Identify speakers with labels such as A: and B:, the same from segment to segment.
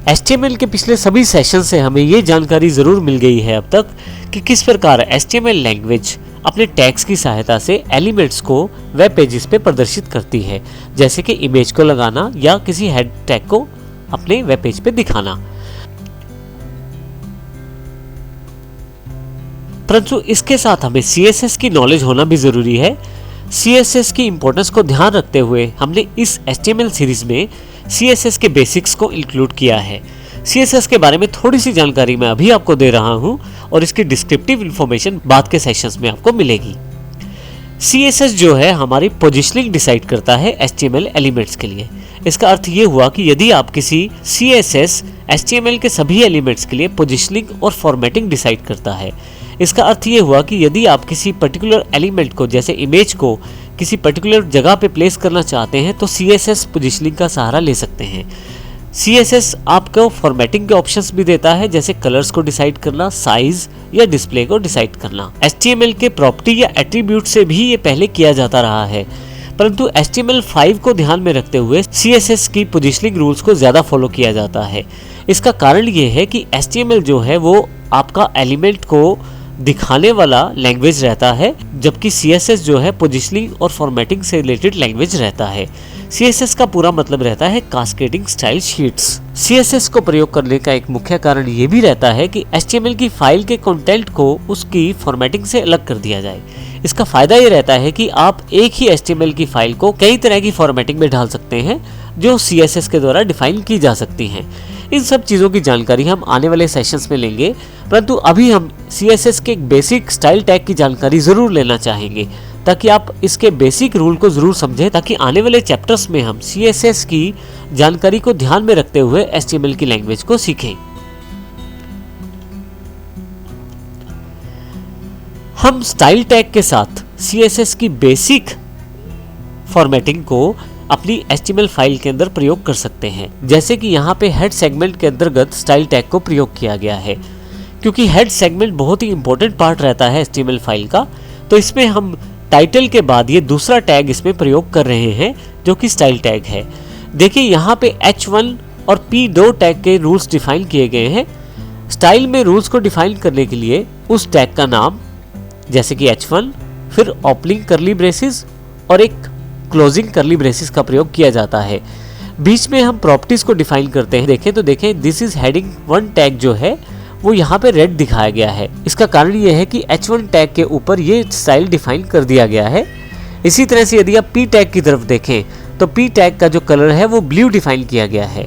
A: HTML के पिछले सभी सेशन से हमें ये जानकारी ज़रूर मिल गई है अब तक कि किस प्रकार HTML लैंग्वेज अपने टैग्स की सहायता से एलिमेंट्स को वेब पेजेस पे प्रदर्शित करती है, जैसे कि इमेज को लगाना या किसी हेड टैग को अपने वेब पेज पे दिखाना। परंतु इसके साथ हमें CSS की नॉलेज होना भी ज़रूरी है। CSS की इंपॉर्टेंस को ध्यान रखते हुए हमने इस HTML सीरीज में CSS के बेसिक्स को इंक्लूड किया है। CSS के बारे में थोड़ी सी जानकारी मैं अभी आपको दे रहा हूं और इसकी डिस्क्रिप्टिव इंफॉर्मेशन बाद के सेशंस में आपको मिलेगी। CSS जो है हमारी पोजीशनिंग डिसाइड करता है HTML एलिमेंट्स के लिए। इसका अर्थ ये हुआ कि यदि आप किसी CSS HTML के सभी एलिमेंट्स के लिए पोजीशनिंग और फॉर्मेटिंग डिसाइड करता है। इसका अर्थ ये हुआ कि यदि आप किसी पर्टिकुलर एलिमेंट को जैसे इमेज को किसी पर्टिकुलर जगह पे प्लेस करना चाहते हैं तो CSS पोजीशनिंग का सहारा ले सकते हैं। CSS आपको फॉर्मेटिंग के ऑप्शंस भी देता है, जैसे कलर्स को डिसाइड करना, साइज या डिस्प्ले को डिसाइड करना। HTML के प्रॉपर्टी या एट्रीब्यूट से भी ये पहले किया जाता रहा है, परंतु HTML5 को ध्यान में रखते हुए CSS की पोजीशनिंग रूल्स को ज़्यादा फॉलो किया जाता है। इसका कारण ये है कि HTML जो है वो आपका एलिमेंट को दिखाने वाला लैंग्वेज रहता है, जबकि CSS जो है पोजीशनिंग और फॉर्मेटिंग से रिलेटेड लैंग्वेज रहता है। CSS का पूरा मतलब रहता है कास्केडिंग स्टाइल शीट्स। CSS को प्रयोग करने का एक मुख्य कारण ये भी रहता है कि HTML की फाइल के कंटेंट को उसकी फॉर्मेटिंग से अलग कर दिया जाए। इसका फायदा ये रहता है कि आप एक ही HTML की फाइल को कई तरह की फॉर्मेटिंग में ढाल सकते हैं जो CSS के द्वारा डिफाइन की जा सकती हैं। इन सब चीज़ों की जानकारी हम आने वाले सेशंस में लेंगे, परंतु अभी हम CSS के एक बेसिक स्टाइल टैग की जानकारी ज़रूर लेना चाहेंगे ताकि आप इसके बेसिक रूल को ज़रूर समझें, ताकि आने वाले चैप्टर्स में हम CSS की जानकारी को ध्यान में रखते हुए HTML की लैंग्वेज को सीखें। हम स्टाइल टैग के साथ CSS की बेसिक फॉर्मेटिंग को अपनी HTML फाइल के अंदर प्रयोग कर सकते हैं, जैसे कि यहाँ पे हेड सेगमेंट के अंतर्गत स्टाइल टैग को प्रयोग किया गया है। क्योंकि हेड सेगमेंट बहुत ही इंपॉर्टेंट पार्ट रहता है HTML फाइल का, तो इसमें हम टाइटल के बाद ये दूसरा टैग इसमें प्रयोग कर रहे हैं जो कि स्टाइल टैग है। देखिए यहाँ पे H1 और P2 टैग के रूल्स डिफाइन किए गए हैं। स्टाइल में रूल्स को डिफाइन करने के लिए उस टैग का नाम, जैसे कि H1, फिर ओपनिंग करली ब्रेसेस और एक क्लोजिंग करली ब्रेसेस का प्रयोग किया जाता है। बीच में हम प्रॉपर्टीज को डिफाइन करते हैं। देखें तो देखें दिस इज हेडिंग 1 टैग जो है वो यहाँ पे रेड दिखाया गया है। इसका कारण ये है कि H1 टैग के ऊपर ये स्टाइल डिफाइन कर दिया गया है। इसी तरह से यदि आप P टैग की तरफ देखें तो P टैग का जो कलर है वो ब्लू डिफाइन किया गया है।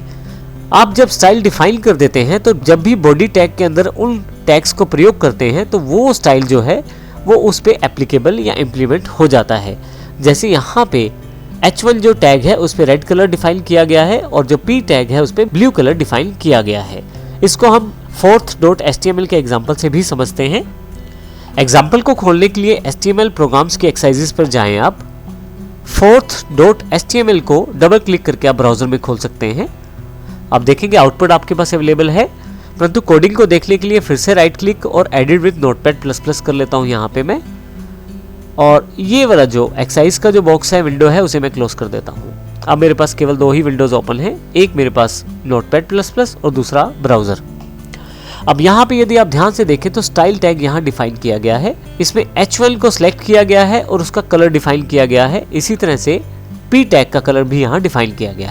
A: आप जब स्टाइल डिफाइन कर देते हैं तो जब भी बॉडी टैग के अंदर उन टैग्स को प्रयोग करते हैं तो वो स्टाइल जो है वो उस पे एप्लीकेबल या इम्प्लीमेंट हो जाता है। जैसे यहाँ पे H1 जो टैग है उस पे रेड कलर डिफाइन किया गया है और जो P टैग है उस पे ब्लू कलर डिफाइन किया गया है। इसको हम fourth.html के एग्जाम्पल से भी समझते हैं। एग्जाम्पल को खोलने के लिए HTML प्रोग्राम्स की एक्सरसाइजेस पर जाएं। आप fourth.html को डबल क्लिक करके आप ब्राउजर में खोल सकते हैं। आप देखेंगे आउटपुट आपके पास अवेलेबल है, परंतु कोडिंग को देखने के लिए फिर से राइट क्लिक और एडिट विद नोटपैड++ कर लेता हूँ यहाँ पे मैं, और ये वाला जो एक्सरसाइज का जो बॉक्स है, विंडो है, उसे मैं क्लोज कर देता हूँ। अब मेरे पास केवल 2 ही विंडोज ओपन है, एक मेरे पास नोटपैड++ और दूसरा ब्राउजर। अब यहाँ पे यदि आप ध्यान से देखें तो स्टाइल टैग यहाँ डिफाइन किया गया है। इसमें H1 को सिलेक्ट किया गया है और उसका कलर डिफाइन किया गया है। इसी तरह से P टैग का कलर भी यहाँ डिफाइन किया गया है।